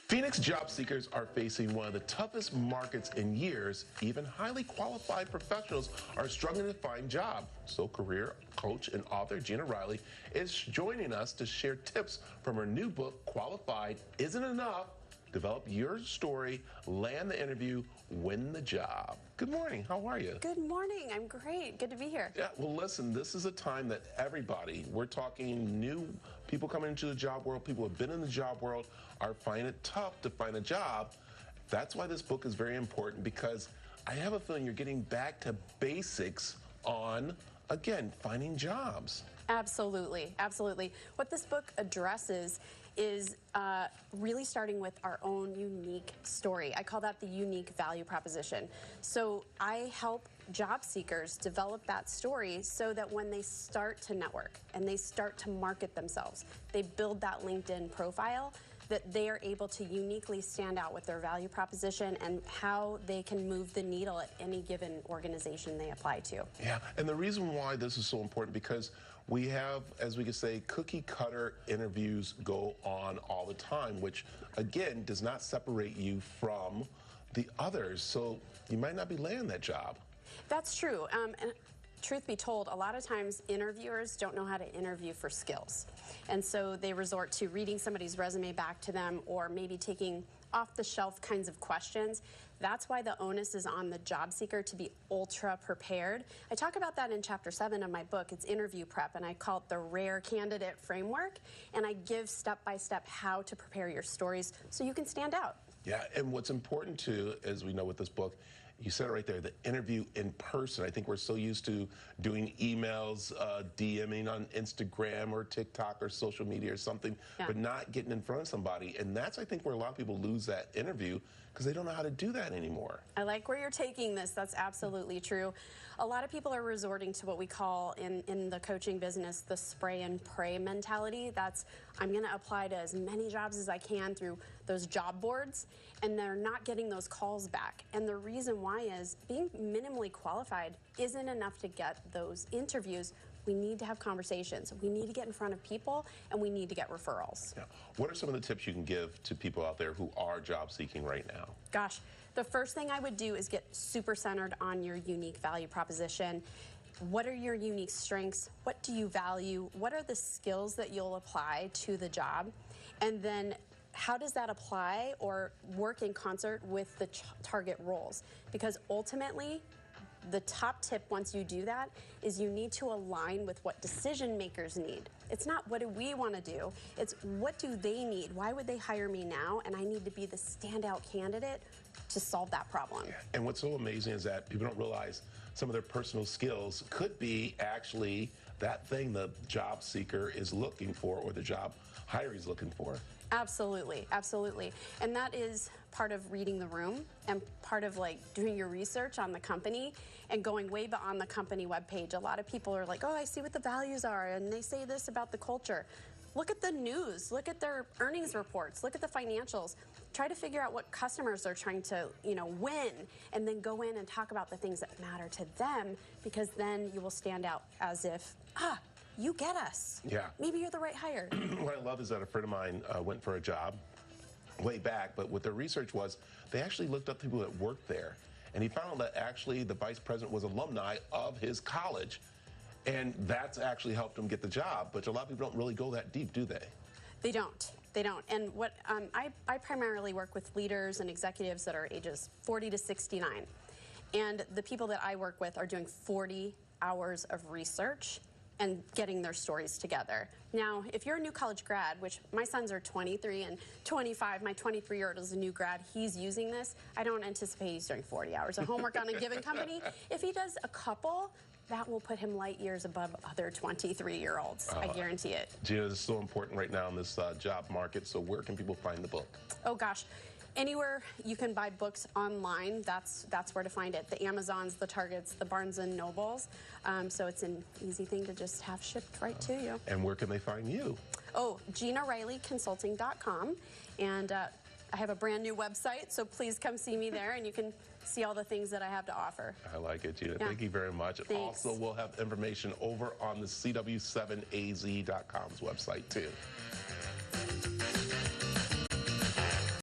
Phoenix job seekers are facing one of the toughest markets in years. Even highly qualified professionals are struggling to find jobs. So career coach and author Gina Riley is joining us to share tips from her new book, Qualified Isn't Enough. Develop your story, land the interview, win the job. Good morning. How are you? Good morning. I'm great. Good to be here. Yeah, well, listen, this is a time that everybody, we're talking new people coming into the job world, people who have been in the job world, are finding it tough to find a job. That's why this book is very important, because I have a feeling you're getting back to basics on, again, finding jobs. Absolutely. Absolutely. What this book addresses is really starting with our own unique story. I call that the unique value proposition. So I help job seekers develop that story so that when they start to network and they start to market themselves, they build that LinkedIn profile, that they are able to uniquely stand out with their value proposition and how they can move the needle at any given organization they apply to. Yeah, and the reason why this is so important, because we have, as we could say, cookie cutter interviews go on all the time, which again does not separate you from the others. So you might not be landing that job. That's true. And truth be told, a lot of times interviewers don't know how to interview for skills. And so they resort to reading somebody's resume back to them, or maybe taking off-the-shelf kinds of questions. That's why the onus is on the job seeker to be ultra prepared. I talk about that in chapter 7 of my book. It's interview prep, and I call it the rare candidate framework. And I give step-by-step how to prepare your stories so you can stand out. Yeah, and what's important too, as we know with this book, you said it right there, the interview in person. I think we're so used to doing emails, DMing on Instagram or TikTok or social media or something, but not getting in front of somebody. And that's, I think, where a lot of people lose that interview, because they don't know how to do that anymore. I like where you're taking this. That's absolutely true. A lot of people are resorting to what we call in the coaching business the spray and pray mentality. That's, I'm going to apply to as many jobs as I can through those job boards, and they're not getting those calls back. And the reason why is being minimally qualified isn't enough to get those interviews. We need to have conversations. We need to get in front of people, and we need to get referrals. Yeah. What are some of the tips you can give to people out there who are job seeking right now? Gosh, the first thing I would do is get super centered on your unique value proposition. What are your unique strengths? What do you value? What are the skills that you'll apply to the job? And then how does that apply or work in concert with the target roles? Because ultimately, the top tip once you do that is you need to align with what decision makers need. It's not what do we want to do, it's what do they need? Why would they hire me now? And I need to be the standout candidate to solve that problem. Yeah. And what's so amazing is that people don't realize some of their personal skills could be actually that thing the job seeker is looking for, or the job hire is looking for. Absolutely, absolutely. And that is part of reading the room and part of like doing your research on the company and going way beyond the company webpage. A lot of people are like, oh, I see what the values are, and they say this about the culture. Look at the news, look at their earnings reports, look at the financials. Try to figure out what customers they're trying to, win, and then go in and talk about the things that matter to them, because then you will stand out as if, you get us. Yeah. Maybe you're the right hire. What I love is that a friend of mine went for a job way back, but what their research was, they actually looked up people that worked there. And he found that actually the vice president was alumni of his college. And that's actually helped him get the job. But a lot of people don't really go that deep, do they? They don't. They don't. And what I primarily work with leaders and executives that are ages 40 to 69. And the people that I work with are doing 40 hours of research and getting their stories together. Now, if you're a new college grad, which my sons are 23 and 25, my 23-year-old is a new grad, he's using this, I don't anticipate he's doing 40 hours of homework on a given company. If he does a couple, that will put him light years above other 23-year-olds. I guarantee it. Gina, this is so important right now in this job market, so where can people find the book? Oh, gosh. Anywhere you can buy books online, that's where to find it. The Amazons, the Targets, the Barnes and Nobles. So it's an easy thing to just have shipped right to you. And where can they find you? Oh, GinaRileyConsulting.com. And I have a brand new website, so please come see me there, and you can see all the things that I have to offer. I like it, Gina. Yeah. Thank you very much. Thanks. Also, we'll have information over on the CW7AZ.com's website, too.